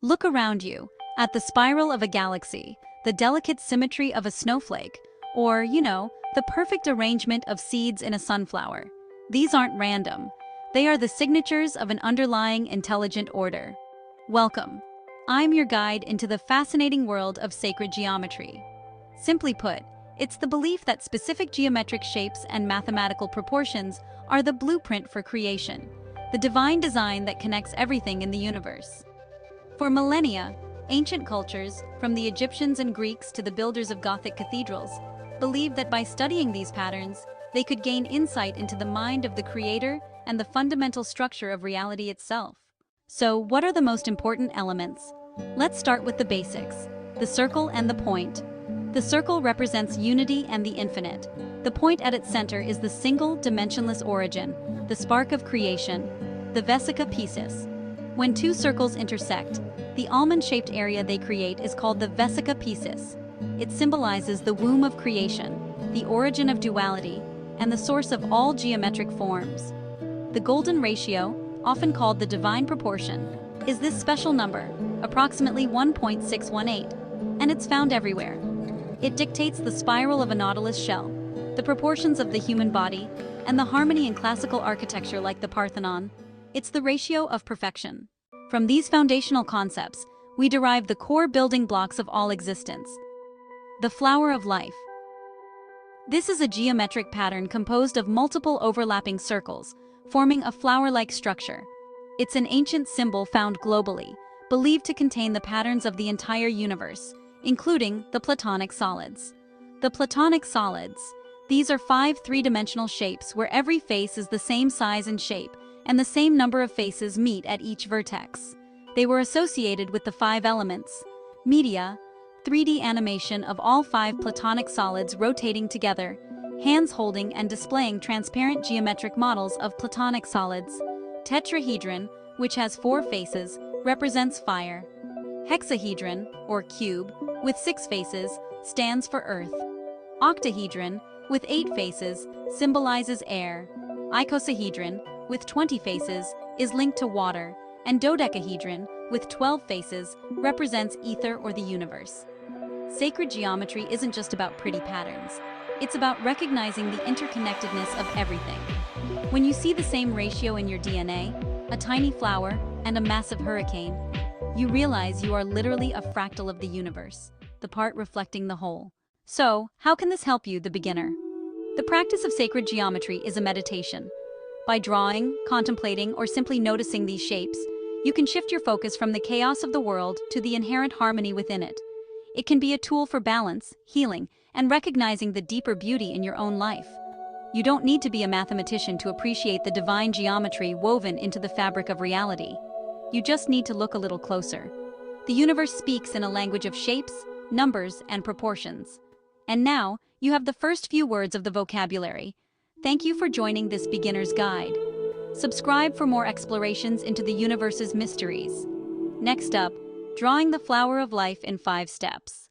Look around you, at the spiral of a galaxy, the delicate symmetry of a snowflake, or, the perfect arrangement of seeds in a sunflower. These aren't random. They are the signatures of an underlying intelligent order. Welcome. I'm your guide into the fascinating world of sacred geometry. Simply put, it's the belief that specific geometric shapes and mathematical proportions are the blueprint for creation, the divine design that connects everything in the universe. For millennia, ancient cultures, from the Egyptians and Greeks to the builders of Gothic cathedrals, believed that by studying these patterns, they could gain insight into the mind of the Creator and the fundamental structure of reality itself. So, what are the most important elements? Let's start with the basics: the circle and the point. The circle represents unity and the infinite. The point at its center is the single, dimensionless origin, the spark of creation, the vesica piscis. When two circles intersect, the almond-shaped area they create is called the vesica piscis. It symbolizes the womb of creation, the origin of duality, and the source of all geometric forms. The golden ratio, often called the divine proportion, is this special number, approximately 1.618, and it's found everywhere. It dictates the spiral of a nautilus shell, the proportions of the human body, and the harmony in classical architecture like the Parthenon. It's the ratio of perfection. From these foundational concepts, we derive the core building blocks of all existence. The flower of life. This is a geometric pattern composed of multiple overlapping circles, forming a flower-like structure. It's an ancient symbol found globally, believed to contain the patterns of the entire universe, including the Platonic solids. The Platonic solids. These are 5 three-dimensional shapes where every face is the same size and shape, and the same number of faces meet at each vertex. They were associated with the 5 elements: media, 3D animation of all 5 Platonic solids rotating together, hands holding and displaying transparent geometric models of Platonic solids. Tetrahedron, which has 4 faces, represents fire. Hexahedron, or cube, with 6 faces, stands for earth. Octahedron, with 8 faces, symbolizes air. Icosahedron, with 20 faces, is linked to water, and dodecahedron, with 12 faces, represents ether or the universe. Sacred geometry isn't just about pretty patterns. It's about recognizing the interconnectedness of everything. When you see the same ratio in your DNA, a tiny flower, and a massive hurricane, you realize you are literally a fractal of the universe, the part reflecting the whole. So, how can this help you, the beginner? The practice of sacred geometry is a meditation. By drawing, contemplating, or simply noticing these shapes, you can shift your focus from the chaos of the world to the inherent harmony within it. It can be a tool for balance, healing, and recognizing the deeper beauty in your own life. You don't need to be a mathematician to appreciate the divine geometry woven into the fabric of reality. You just need to look a little closer. The universe speaks in a language of shapes, numbers, and proportions. And now, you have the first few words of the vocabulary. Thank you for joining this beginner's guide. Subscribe for more explorations into the universe's mysteries. Next up, drawing the flower of life in 5 steps.